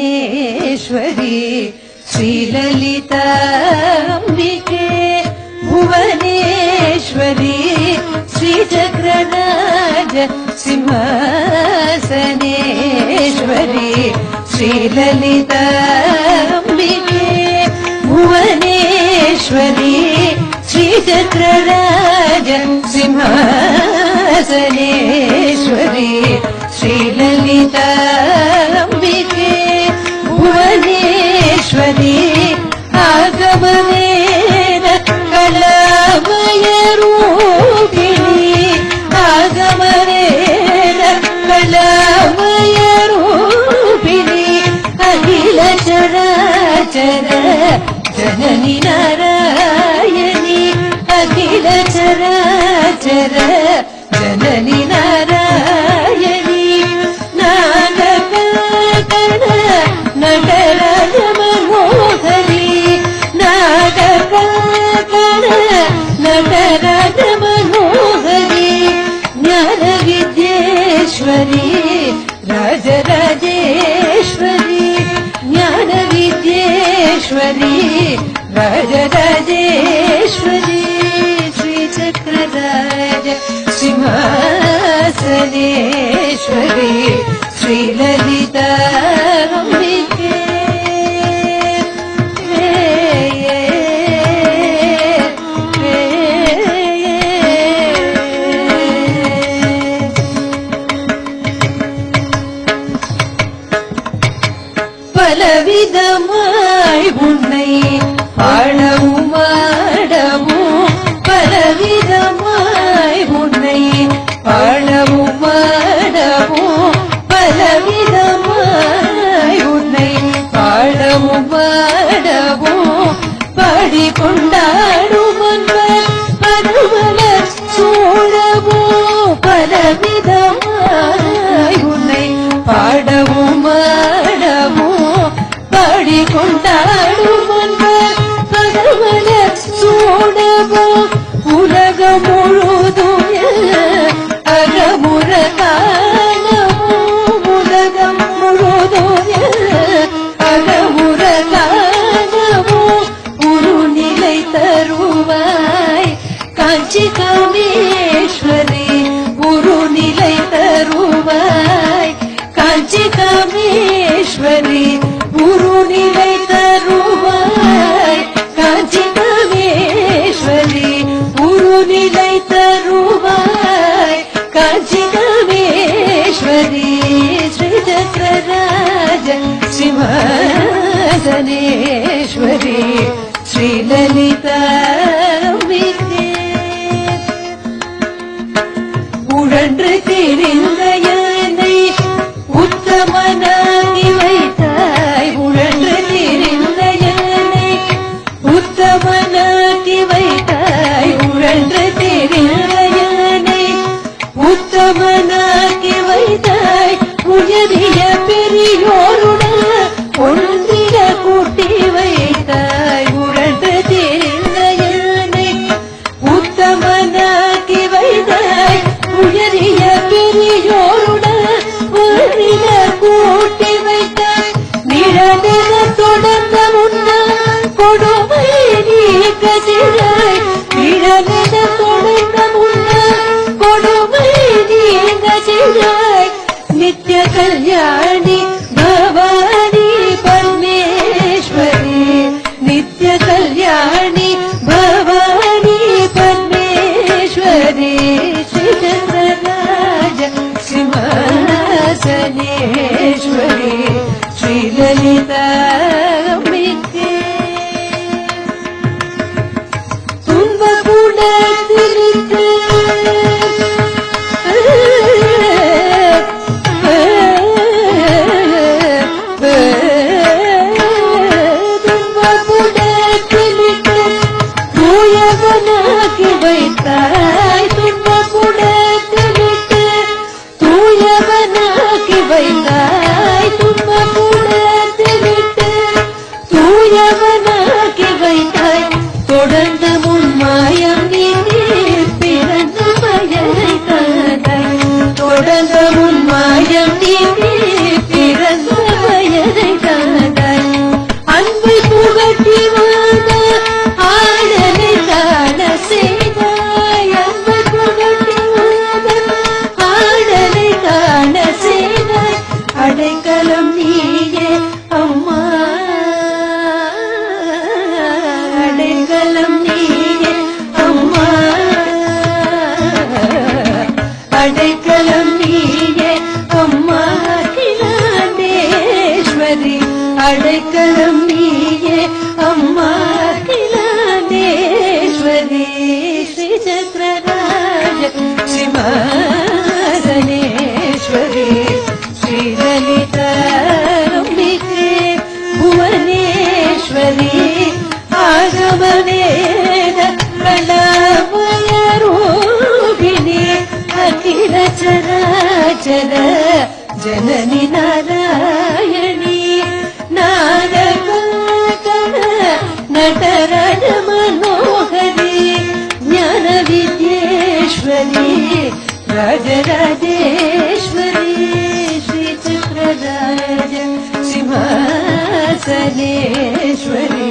सिंहासनेश्वरी श्रीललिताम्बिके भुवनेश्वरी श्रीचक्रराज सिंहासनेश्वरी श्रीललिताम्बिके भुवनेश्वरी श्रीचक्रराज सिंहासनेश्वरी श्रीललिताम्बिके भुवनेश्वरी आगमनेन कलामय रूपिणी आगमनेन कलामय रूपिणी अखिल चराचर जननी नारायणी अखिल चराचर जननी नारायणी नागकर्ण नटराज मनोहरी नागकर्ण नटराज मनोहरी ज्ञान विद्येश्वरी राजराजेश्वरी ज्ञान विद्येश्वरी राजराजेश्वरी श्रीचक्रराज सिंहासनेश्वरी श्रीललिताम्बिके பலவிதமாய் உன்னை ஆடவும் ஆடவும் பலவிதமாய் உன்னை ஆடவும் ஆடவும் பலவிதமாய் உன்னை ஆடவும் ஆடவும் பாடிக்கொண்டாடும் அன்பர் பருவல சூழவும் பலவிதமாய் உன்னை பாடவும் ஆடவும் பாடிக்கொண்டாடும் அன்பர் பருவல சூழவும் உலகம் முழுதும் அகமுற காணவும் உலகம் முழுதும் அகமுற காணவும் ஒரு நிலை தருவாய் காஞ்சி காமேஸ்வரி ஒரு நிலை தருவாய் காஞ்சி காமேஸ்வரி ஒரு நிலை தருவாய் காஞ்சி காமேஸ்வரி ஒரு நிலை தருவாய் காஞ்சி காமேஸ்வரி ஸ்ரீச்சக்ரராஜ சிம்ஹாசனேஸ்வரி ஸ்ரீலலிதாம்பிகே உழன்று திரிந்த யானை உத்தமனாகி வைத்தாய் உழன்று திரிந்த யானை உத்தமனாகி வைத்தாய் உழன்று திரிந்த யானை உத்தமனாகி வைத்தாய் உயரிய பெரியோருடன் ஒன்றிட கூட்டி வைத்தாய் உழன்று திரிந்த யானை உத்தமனாகி வைத்தாய் உயரிய பெரியோருடன் ஒன்றிட கூட்டி வைத்தாய் நிழலென தொடர்ந்த முன்னால் கொடுமை நீக்க செய்தாய் நிழலென தொடர்ந்த முன்னால் கொடுமை நீங்க செய்தாய் நித்ய கல்யாணி பவானி பரமேஸ்வரி நித்ய கல்யாணி பவானி பரமேஸ்வரி ஸ்ரீச்சக்ரராஜ சிம்ஹாசனேஸ்வரி ஸ்ரீலலிதாம்பிகே துன்பகுணத்திற்கு தூயவனாக்கி வைத்தாய் துன்பகுணத்திற்கு தூயவனாக்கி வைத்தாய் துன்பகுணத்திற்கு தூயவனாக்கி வைத்தாய் தொடர்ந்து முன்மாயம் நீ பிறந்த மயனை தந்தாய் தொடர்ந்த முன்மாயம் நீ அடைக்கலம் நீயே அம்மா அகிலாண்டேஸ்வரி ஸ்ரீ சக்கரராஜ சிம்மாசனேஸ்வரி ஸ்ரீலலிதாம்பிகே புவனேஸ்வரி ஆகமவேத கலாமய ரூபிணி அகில சராச்சர ஜனனி நாராயணி நாதகந்தன நடராஜ மனோகரி ஞான வித்யேஸ்வரி ராஜராஜேஸ்வரி ஸ்ரீ சக்கரராஜ சிம்மாசனேஸ்வரி